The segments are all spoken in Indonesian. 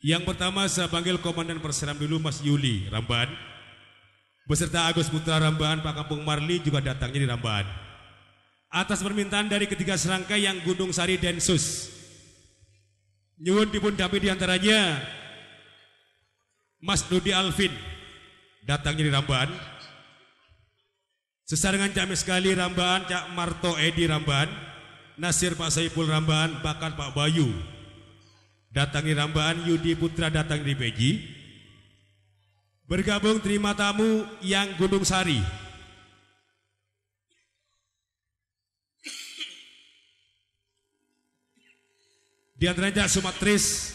Yang pertama saya panggil Komandan Perseram dulu Mas Yuli Ramban. Beserta Agus Putra Ramban, Pak Kampung Marli juga datangnya di Ramban. Atas permintaan dari ketiga serangkai yang Gunung Sari Densus. Nyuwun dipun dami diantaranya Mas Nudi Alvin datangnya di Ramban. Sesarengan Cak Miskali Ramban, Cak Marto Edi Ramban, Nasir Pak Saipul Ramban, bahkan Pak Bayu datang di Ramban, Yudi Putra datang di Beji. Bergabung terima tamu yang Gunung Sari. Di antaranya Sumatris,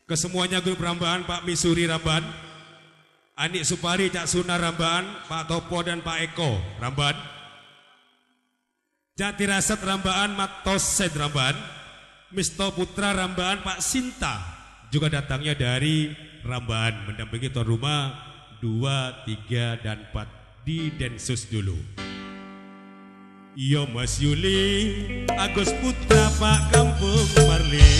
kesemuanya grup Ramban, Pak Misuri Ramban, Anik Supari, Cak Suna Ramban, Pak Topo dan Pak Eko Ramban, Cak Tirasat Ramban, Mat Toset Ramban, Misto Putra Ramban, Pak Sinta juga datangnya dari Ramban, mendampingi tuan rumah 2, 3, dan 4 di Densus dulu. Yo Mas Yuli, Agus Putra, Pak Kampung Marli,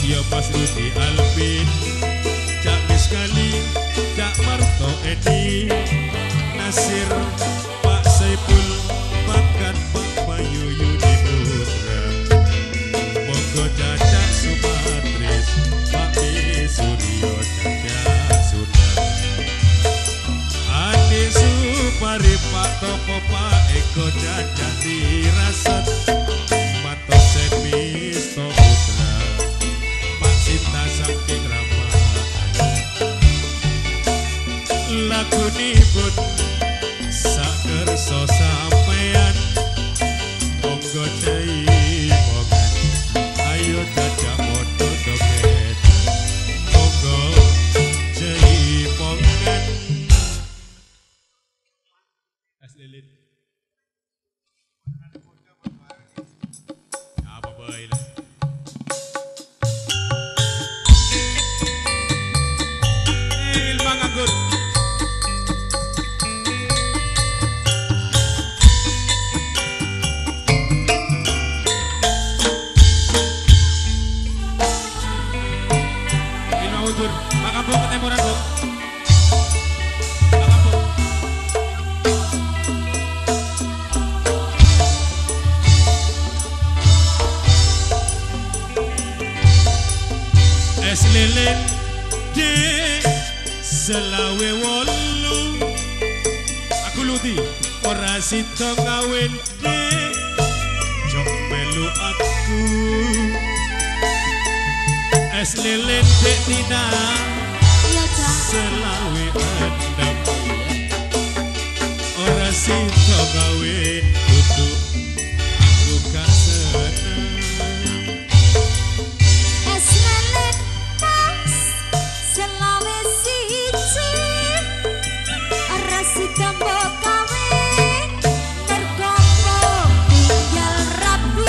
yo Mas Rudi Alvin, Cak Miskali, Cak Marto Edi, Nasir, Pak Saipul, bahkan Pak Bayu Yudi Putra, Monggo Cacak Sumatris, Pak Suryo Cacak Suna, Andi Supari, Pak Topo, Pak Eko Cacak Tirasat, Mato Semis Putra, Pak Sinta saking Ramban. Lagu nipun sakerso sampean, monggo caimongan, ayo jajak motor doket, monggo caimongan. Es lilin apa baik ilmu nganggur. Pak Kampung ketemuran Bu. Pak Kampung. Es lilin de selawe wolu, aku luti ora sida ngawin de jok melu aku. Es lilin Dek Tina selawe endam, ora sida kawin kudu aku gak seneng. Es lilin pas selawe siji, ora sida mbok kawin mergo tinggal rapi.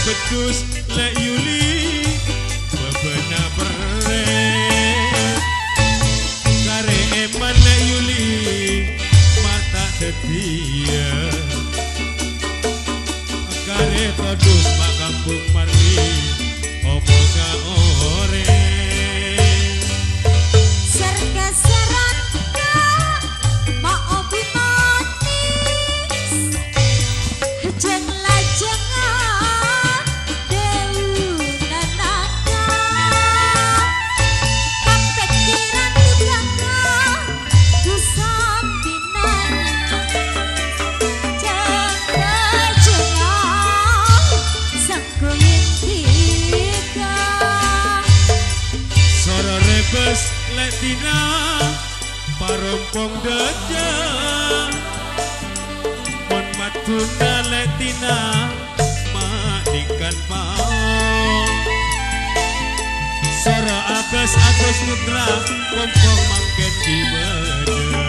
Bedus lek Yuli bebena bere, kare eman lek Yuli mata setia, kare todus Pak Kampung Marli omonga ore. Sergeseran mak obi manis, jeng lajengan dewu nanaka, kapek kiran udaka kusambinan, jeng lajengan sangkoyin tiga. Soro rebes lek Tina parompong deja, mon matuna lek Tina madikan paong. Soro Agus Putra pompong mangken di beda,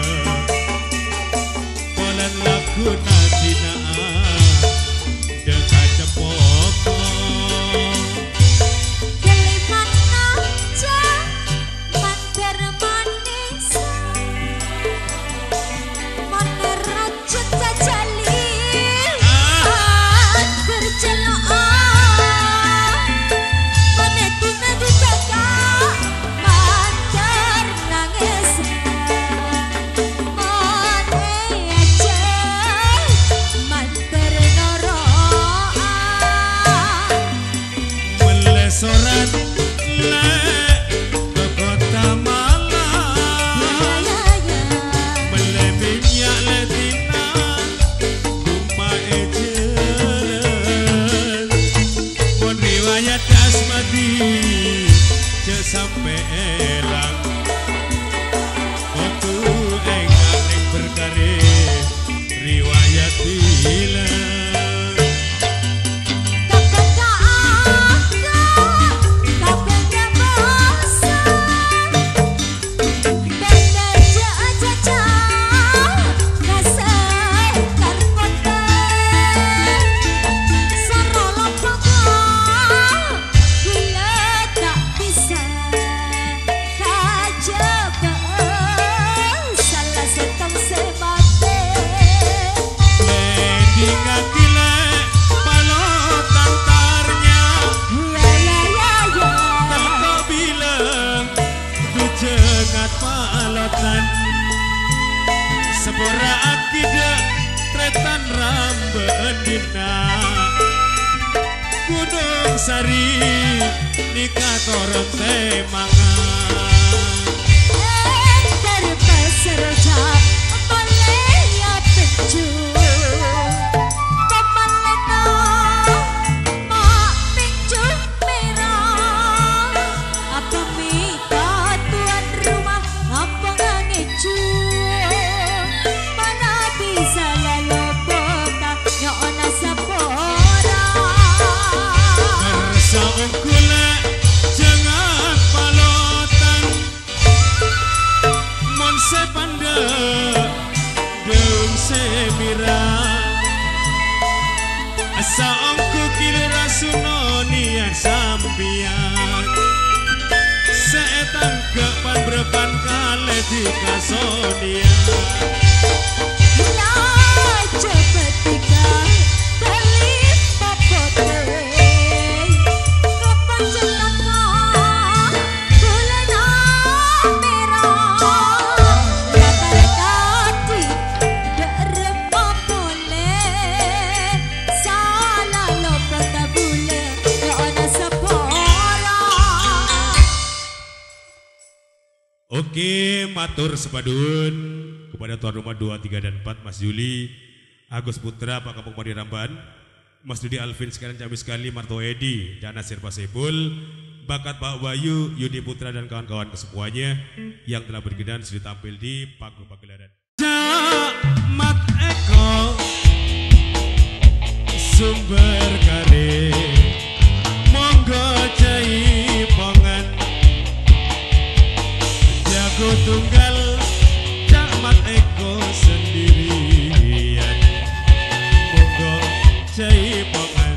Sampai elang waktu enggak ning berkare riwayat bilang sepura akidah tretan rambendina Gunung Sari nikah koron temangan dari peserta Malaya penjuru Pemalena mak penjur merah apa minta tuan rumah apa ngeju mana bisa lalu boka nyona sapora Bersama kula jangan palotan Monse panda Deung semira Asa ongku kilera sunonian sampian Seetan kepan berpan kale di kasonian cepet tiga beli papote kapan celaka gulana merah latar kaki derema boleh salah lopot tak boleh gak sepora. Oke, matur sepadun kepada tuan rumah 2, 3, dan 4 Mas Yuli, Agus Putra, Pak Kampung Madi Ramban, Mas Dudi Alvin sekarang kami sekali, Marto Edi, Jana Sirpa Sepul, bakat Pak Wayu, Yudi Putra dan kawan-kawan kesemuanya yang telah berkenan sudah tampil di Pagu Pagelaran. Mat Eko sumber kare monggo cai pongan jago tunggal Mat Eko sendirian monggo cai pongan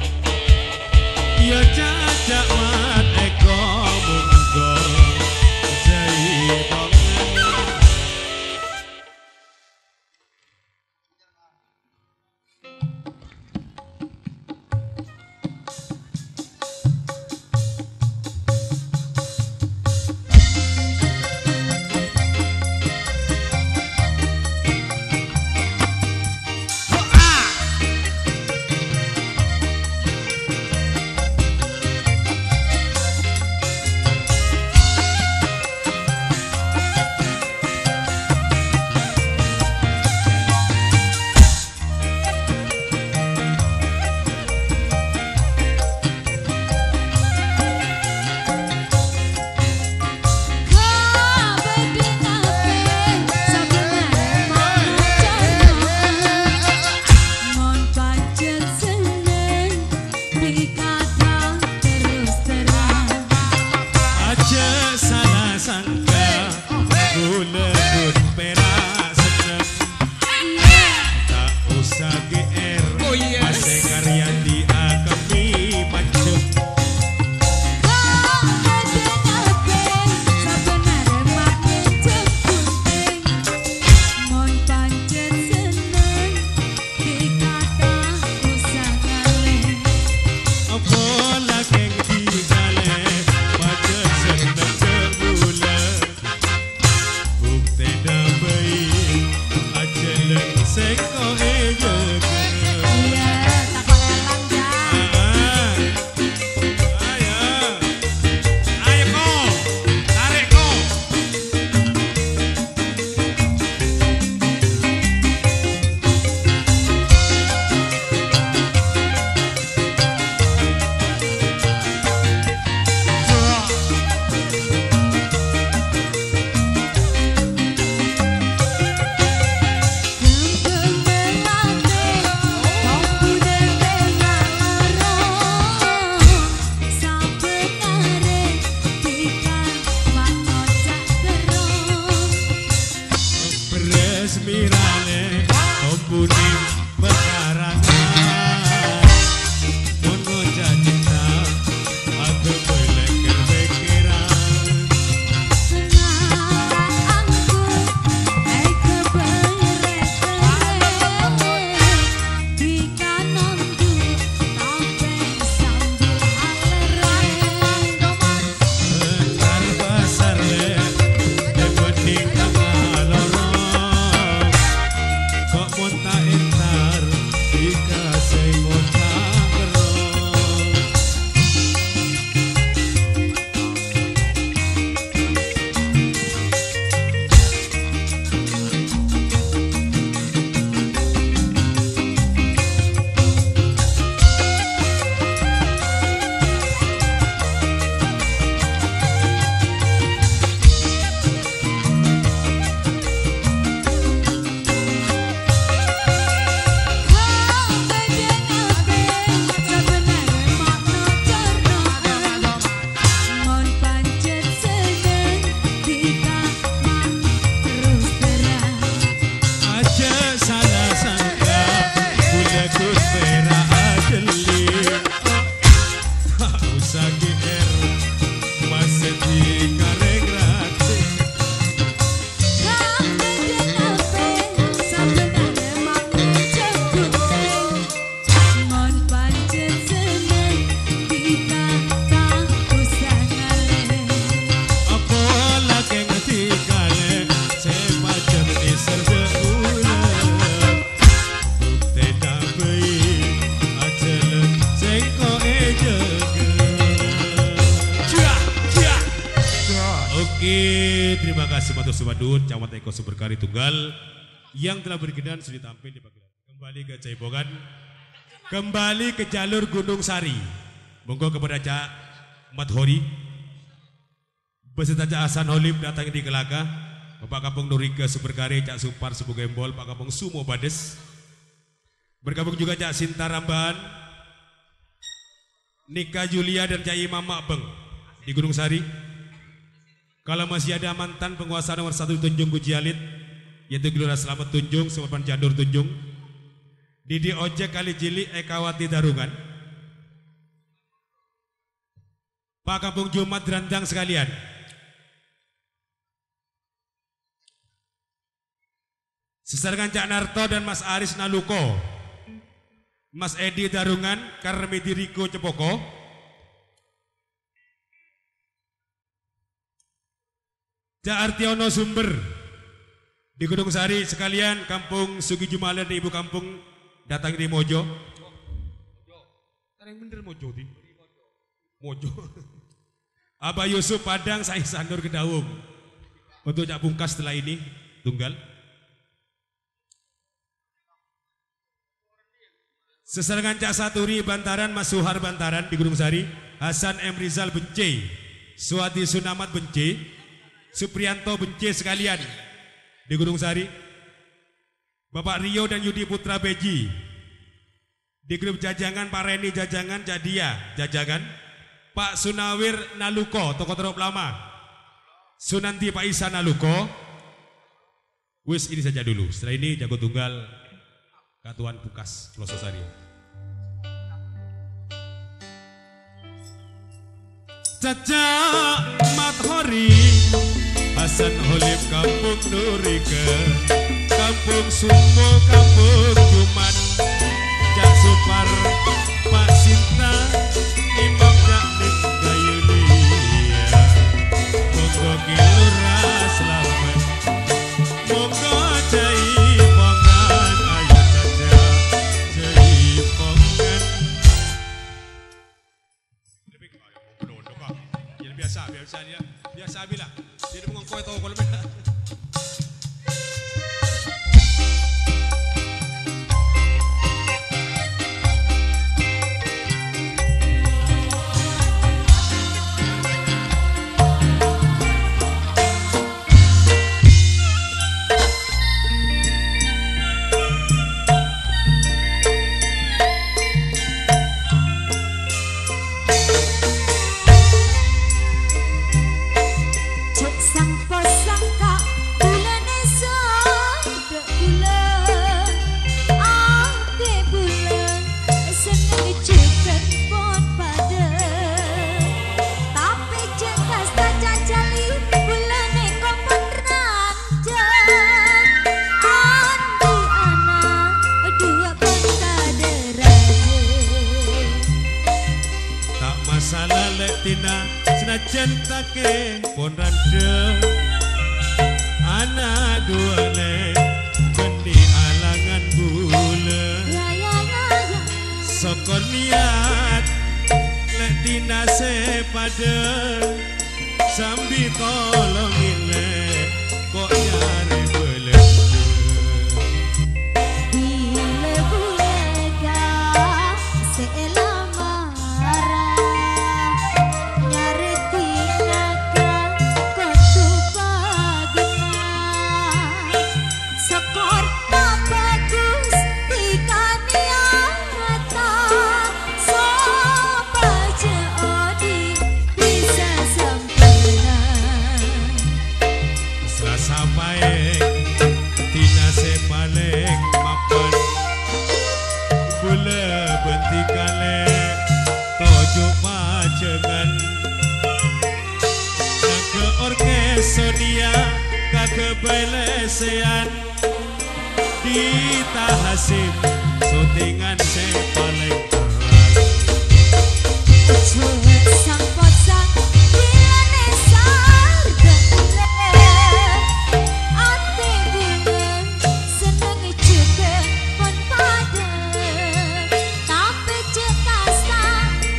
ya cacak Mat Eko monggo cai pongan gembirane Ompuni pekarangan Mun ngocak cinta Aku boleh kepikiran Terima kasih Matur Subadun, Camat Eko Suberkari Tunggal yang telah berkenan sudah tampil di pagi. Kembali ke Caibogan, kembali ke jalur Gunung Sari. Monggo kepada Cak Mat Hori, beserta Cak Hasan Holib datang di Kelaka, Bapak Kampung Nurika Suberkari, Cak Supar Subu Gembol, Pak Kampung Sumo Bades. Bergabung juga Cak Sinta Rambahan, Nika Julia dan Cak Imam Makbeng di Gunung Sari. Kalau masih ada mantan penguasa nomor 1 Tunjung Gujialit, yaitu Gelora Selamat Tunjung, Sumapan Jandur Tunjung, Didi Ojek Kali Jili Ekawati Darungan, Pak Kampung Jumat Randang sekalian, sesarengan Cak Narto dan Mas Aris Naluko, Mas Edi Darungan, Karmedi Riko Cepoko, Cak Artiono Sumber di Gunung Sari sekalian, Kampung Sugi Jumalan di Ibu Kampung datang di Mojo. Yang bener Mojo di Mojo. Abah Yusuf Padang, saya Sandur Kedaung. Untuk Cak Pungkas setelah ini tunggal. Sesarengan Cak Saturi Bantaran, Mas Suhar Bantaran di Gunung Sari, Hasan M. Rizal Bence, Suwati Sunamat Bence, Suprianto Bence sekalian di Gunung Sari, Bapak Rio dan Yudi Putra Beji di grup Jajangan, Pak Reni Jajangan, Jadia Jajangan, Pak Sunawir Naluko Toko Terop Lama, Sunanti Pak Isa Naluko. Wis ini saja dulu, setelah ini jago tunggal Katuan Pukas Pelososari. Caca Mat Hori, Hasan Holib Kampung Nurika, Kampung Sumo, Kampung Jumat, Cak Supar, Pak Sinta, Imam Jaknik Gayulia, Monggo Kilura Selamat, Monggo Jaipongan, ayo Caca Jaipongan. Biasa bila dia mengangkoi tahu kalau beda. tina senajan take pon randeng anak dua le bendi alangan bule sokor niat lek tina sepadeng sambil tolongin le kok nyari Sonia kagebelesean Dita Hasim syutingan saya paling sang posang diane sargale ate bulan seneng juga pon padeng tapi cekasa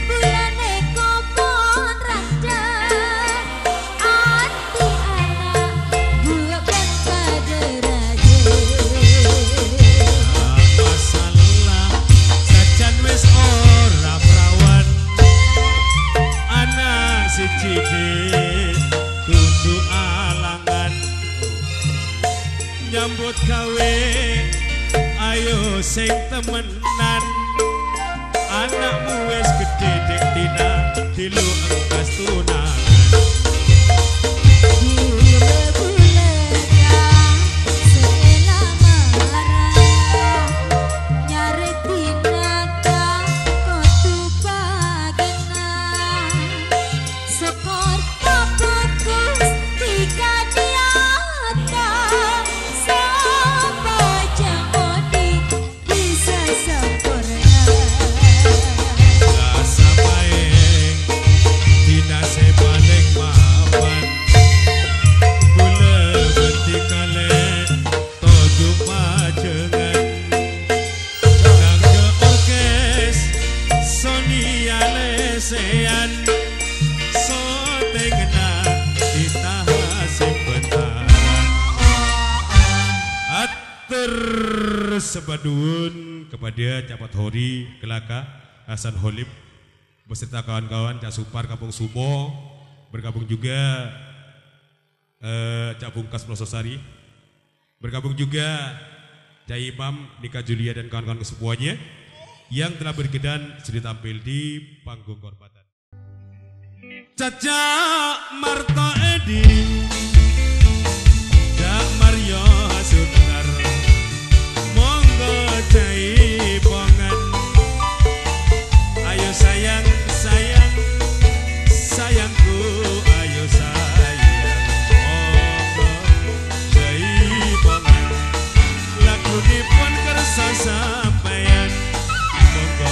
bulane kopon randeng ati anak bukan pada raja masalah sajan wis ora prawan anak si cilik kudu alangan nyambut gawe ayo sing temenan anakmu wis gede dek tina dilu engkas tunangan Sebadun kepada Capat Hori Kelaka Hasan Holib beserta kawan-kawan Cak Supar Kampung Sumo, bergabung juga Cak Bungkas Pelososari, bergabung juga Cak Imam Nika Julia dan kawan-kawan kesemuanya yang telah berkenan sudah tampil di panggung kehormatan. Caca Marto Edi Cak Mario Sutar Jaipongan ayo sayang sayang sayangku ayo sayang monggo jaipongan lagu dipun kersa sampeyan monggo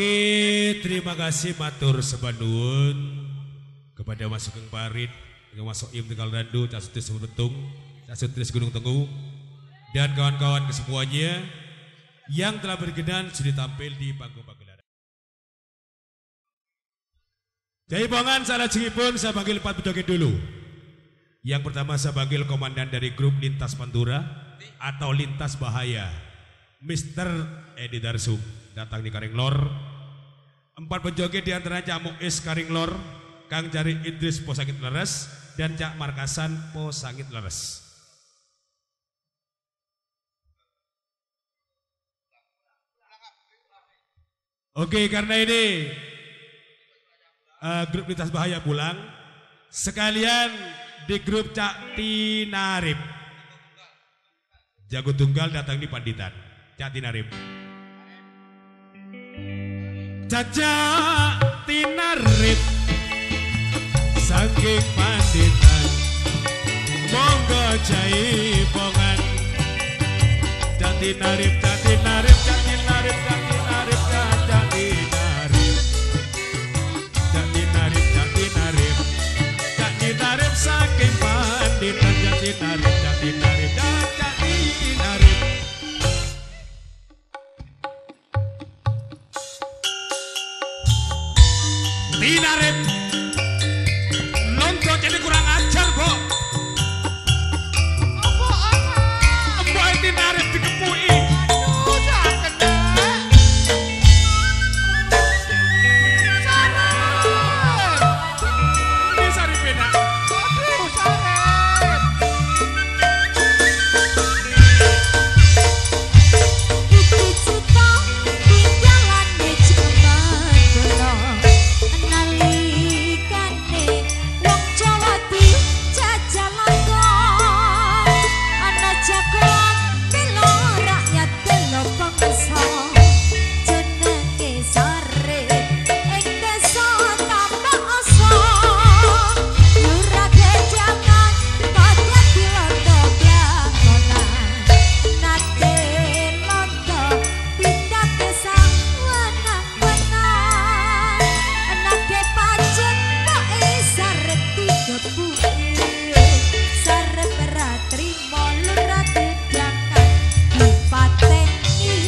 Oke, terima kasih matur sebanun kepada Mas Sugeng Parit, Mas Soim Tegal Randu, Cak Sutris Betung, Cak Sutris Gunung Tenggu, dan kawan-kawan kesemuanya yang telah berkenan sudah tampil di panggung pagelaran. Jadi bongan salah jengipun saya panggil 4 pejoget dulu. Yang pertama saya panggil komandan dari grup Lintas Pantura atau Lintas Bahaya, Mr. Edi Darsum, datang di Karinglor. 4 penjoget diantaranya Cak Muiz Karinglor, Kang Jari Idris Posangit Leres, dan Cak Markasan Posangit Leres. Oke, karena ini grup Lintas Bahaya pulang, sekalian di grup Cak Tinarip Jago Tunggal datang di Panditan. Cak Tinarip, Caca Tinarip saking Panditan, monggo jaipongan. Cak Tinarip, Cak Tinarip, Cak Tinarip, Cak Tinarip, Cak Tinarip, Cak Tinarip, Cak Tinarip, Cak Tinarip saking Panditan. Cak Tinarip, Cak Tinarip, Cak Tinarip. Tinarip lonto jadi kurang ajar, Bo. Mbok Tinarip dikepui. Aduh, jangan deh. Sarep. Ini Saripena. Aduh, Sarep. Iki cita tinggalan di Cirebon. Nalikane wong Jawa dijajal langkon, ana jagoan bela rakyat bela bangsa, jenenge Sarip ing desa Tambakasa. Lurah Gedangan padha dilondo blakonan, nate londo pindah desa wenang-wenang. Anake pancen kok Sarip dikepuki, Sarip ora trimo lurah Gedangan dipateni.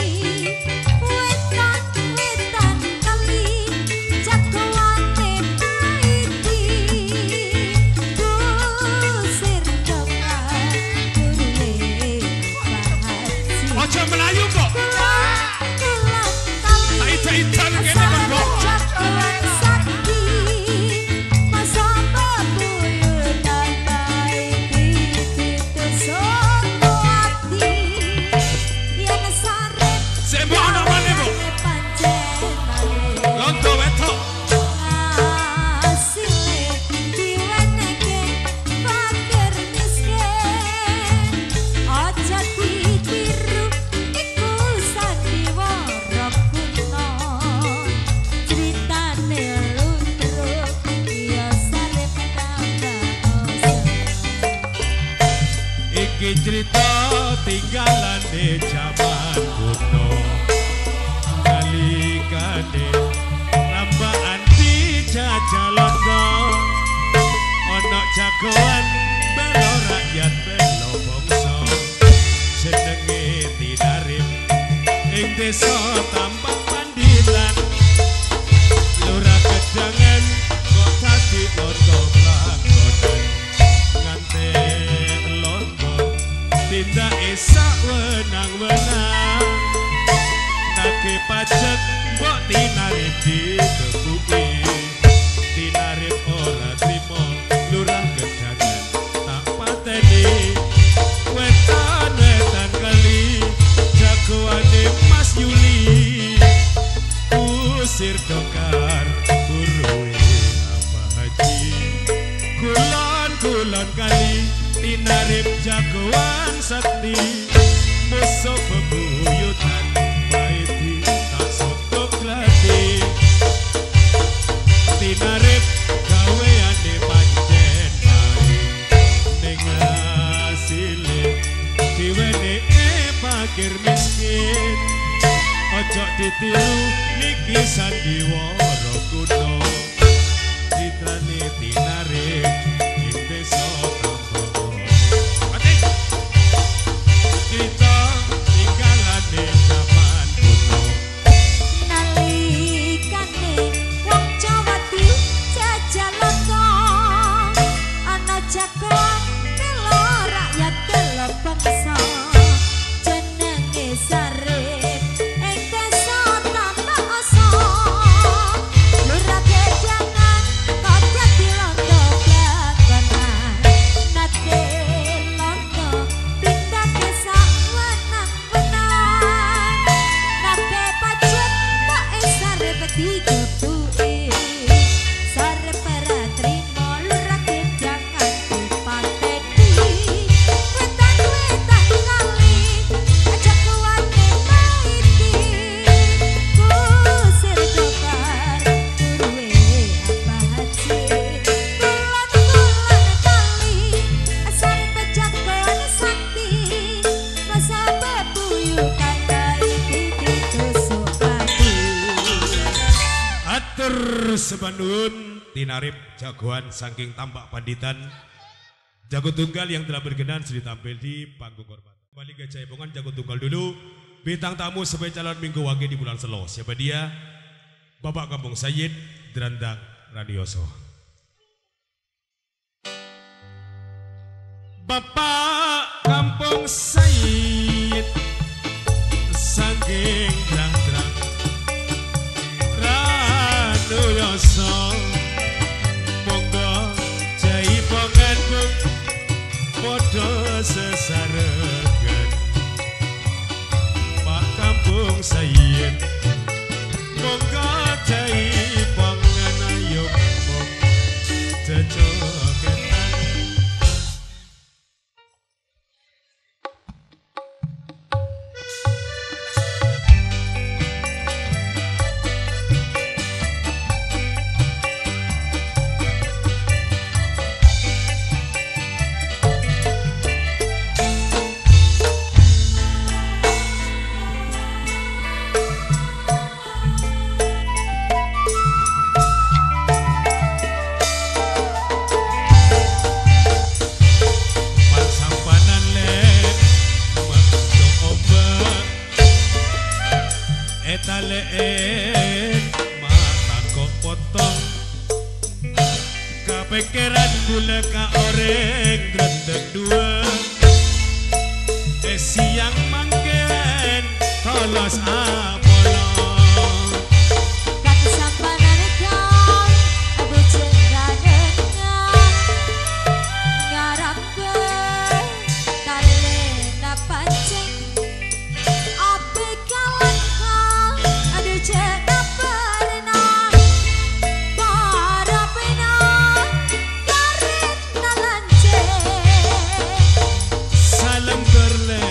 Wetan-wetan kali jagoane Maidi, kusir dengar gurune Bahaji. Ojo melayu, Bo. Kulang kali Tak ida-idan kene, Kon, Bo. jagoan sakti, masa bebuyutan Maidi ditusono ati. Yen Sarip Sik mbok ana maneh, Bo. pancen Lonto wedok. asile diwenehke fakir miskin, aja ditiru iku sandiwara kuno. Critane lutruk ya Sarip Tambakasa. Iki cerita tinggalan di zaman kuno, nalikane rambaan dijajal londo, ono jagoan bela rakyat bela bangsa, jenenge Tinarip ing desa Tambak Panditan. Lurah Gedangan kok dadi londo blakonan, ngantek londo tindak esak wenang-wenang. Nake pajak mbok Tinarip dikepuki, Tinarip ora trimo lurah Gedangan tak pateni. Wetan-wetan kali jagoane Mas Yuli, usir dokar buruwe Bahaji. Kulon-kulon kali Tinarip jagoan sakti, musuh bebuyutan Maidi tak sotok gladi. Tinarip gaweane pancen maring ning asile diwenehke fakir miskin. ojo ditiru niki sandiwara kuno citrane tinarik ing desa Tambako ati kita tinggalane zaman kuno nalikane wong Jawati jajalaka ana jagoan bela rakyat bela bangsa jenenge Sarip ing desa Tambako lurah jangan kok dadi londo blagonan nate londo pindah desa wenang-wenang nate pacet kok Sarip digebuki Sarip ora trimo lurah jangan dipateni wetan-wetan kali aja kuwate maiti kusir dokar kuruwe apa haji bulan-bulan kali Sarip jagoan sakti masa bebuyutan iki ditusuk pati atur sebandun tinarip jagoan saking Tambak Panditan jago tunggal yang telah berkenan sudah tampil di panggung hormat. Kembali ke Jaipongan jago tunggal dulu. Bintang tamu sebagai calon minggu wage di bulan Selo. Siapa dia? Bapak Kampung Sayyid Drandang Radioso. Bapak Kampung Sayyid saking drang-drang Radioso. Monggo Jaiponganku podo sesarengan Pak Kampung Sayyid monggo Jaipongan ayo mong jejogetan Pansampanan le makso obat etaleen mata kok potong kepikiran gula ka oreng grendeng dua siang mangken tolos abolong kaki sampanane kang adu jendrane ngarapke talena pancing ape kawan kang adu jena berenang para penang karet nalanceng salam gerle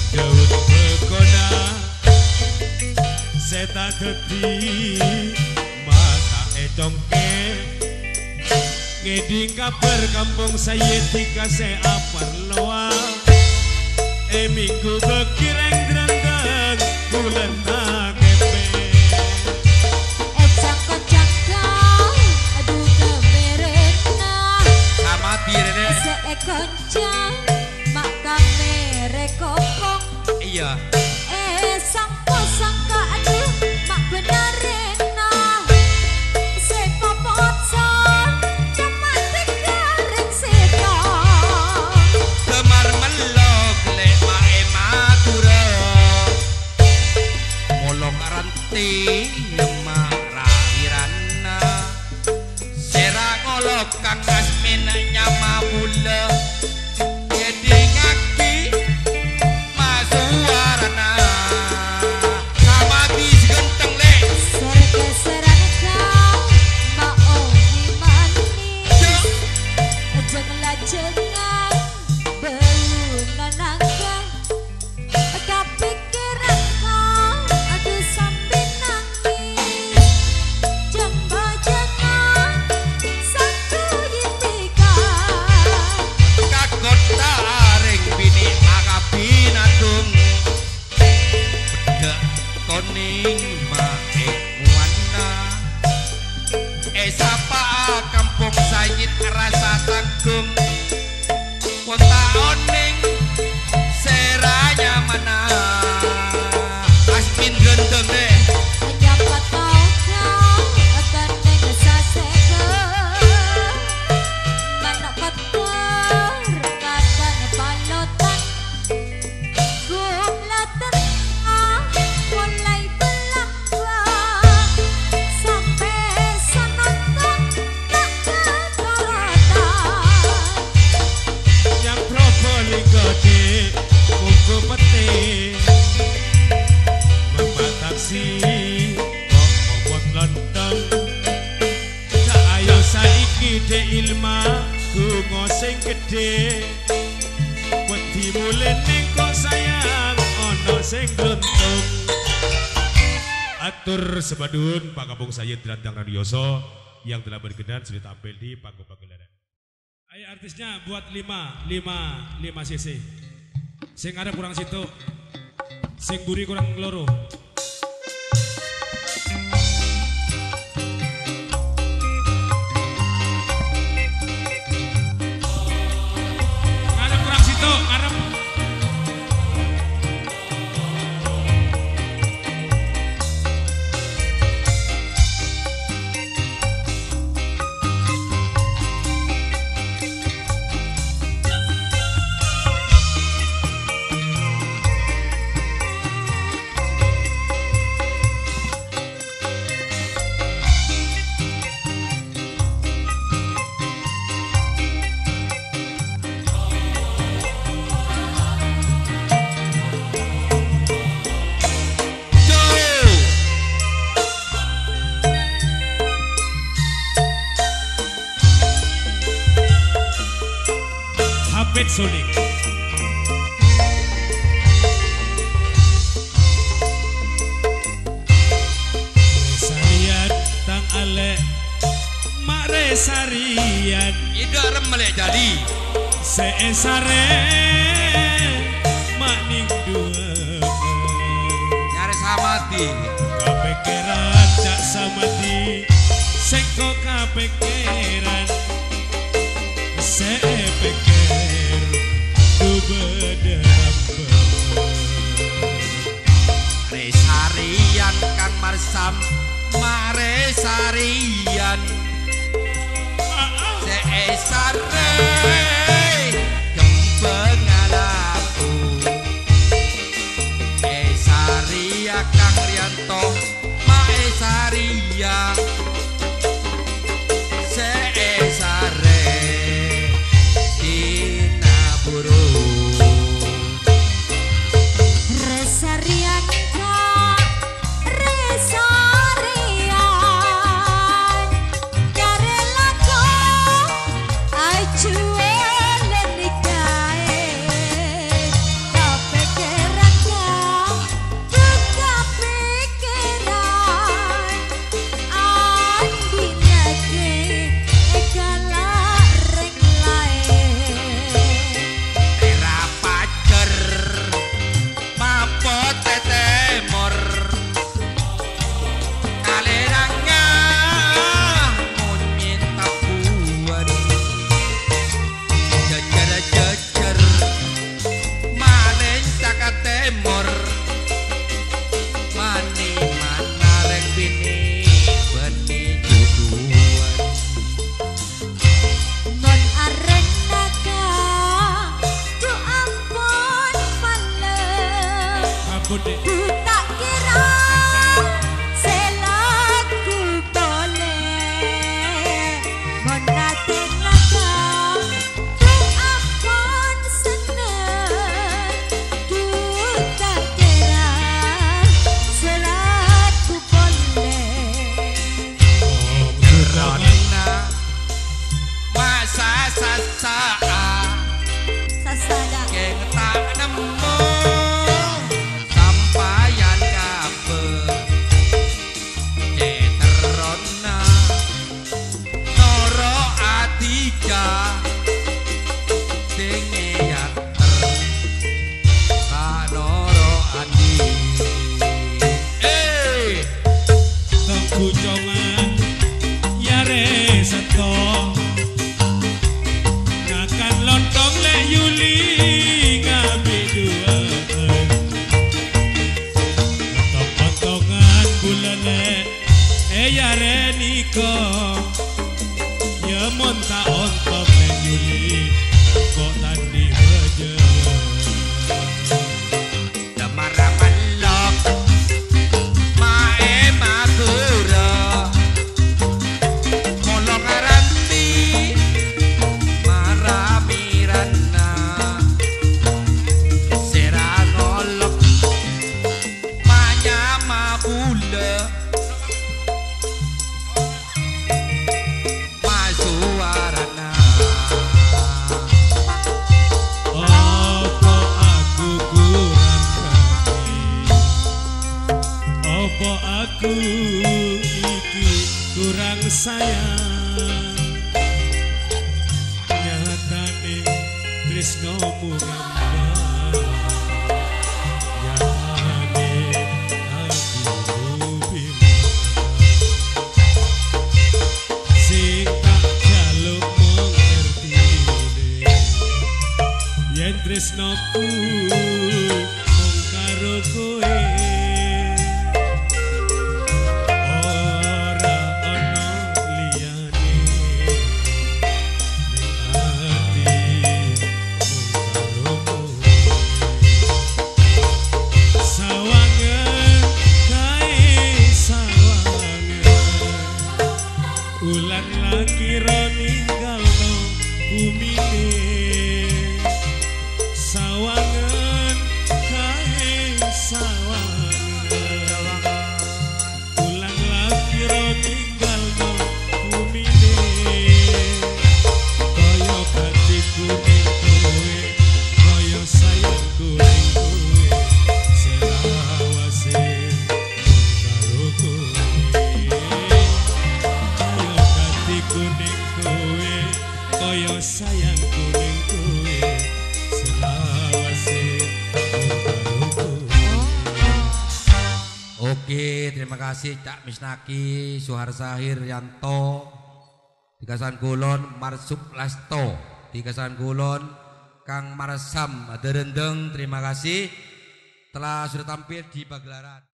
Daud Pekona seta deti mata congke ngeding kabar Kampung Sayyid dikasih apar loa minggu bekireng drandang bulan takepe ejak-ejak kang adu kemerena Sama direne. seekoncang mak kamere kopong Iya. sangka aduh mak benarena sepopotson cuma digaring setong Gemar melok lek mae matura. Molong ranti lemah rahirana. Sera ngolok kang asmin nyama bula. Jadi ngaki masuarana. mulene kok sayang ono sing gluntung. Atur sebadun Pak Kampung Sayid Drandang Radioso yang telah berkenan sudah tampil di panggung pagelaran. Ayo artisnya buat 5 cc. Sing ada kurang situ. Sing buri kurang loro. Ngarep kurang situ, ngarep. Habit Solik. Resarian tang ale mak resarian Ida remelek jadi seesare mak ning dua nyari samati. kapekeran tak samati sengko kapekeran sepeker du bederampe Resarian Kang Marsam Maresarian Seesare Kembang alaku Esaria Kang Rianto Maesaria Seesare Dina Buru Resarian Kak Resarian Karela kok acuan nikae kapikiran kak buka pikiran andina ke ekala reng lae Era pager Mapo tetemor Kaleranga Munyin tabuan Jejer-jejer Manen caka temor Mani manareng bini Beni juduan non areng naga ku ampun palem ampun dek ku tak kira selaku boleh menate naga ku ampun seneng ku tak kira selaku boleh Ramina Masa sasaa sasada Keng tak nemu Sampai aku iki kurang sayang nyatane tresnomu ngambang nyatane aku bimbang sing tak jaluk mung ngertine yen tresnoku mung karo kowe ulan lagi ninggalno bumine sawangan kae sawangan ulan lagi ninggalno bumine kaya hatiku ning kowe kaya sayangku ning kowe selawase karo kowe kuning kowe kaya sayang kuning kowe selawase karo kowe. Oke, terima kasih Cak Misnaki, Suharsa Hiryanto, Dikasan Kulon Marsup Lasto, Dikasan Kulon Kang Marsam Derendeng, terima kasih telah sudah tampil di pagelaran.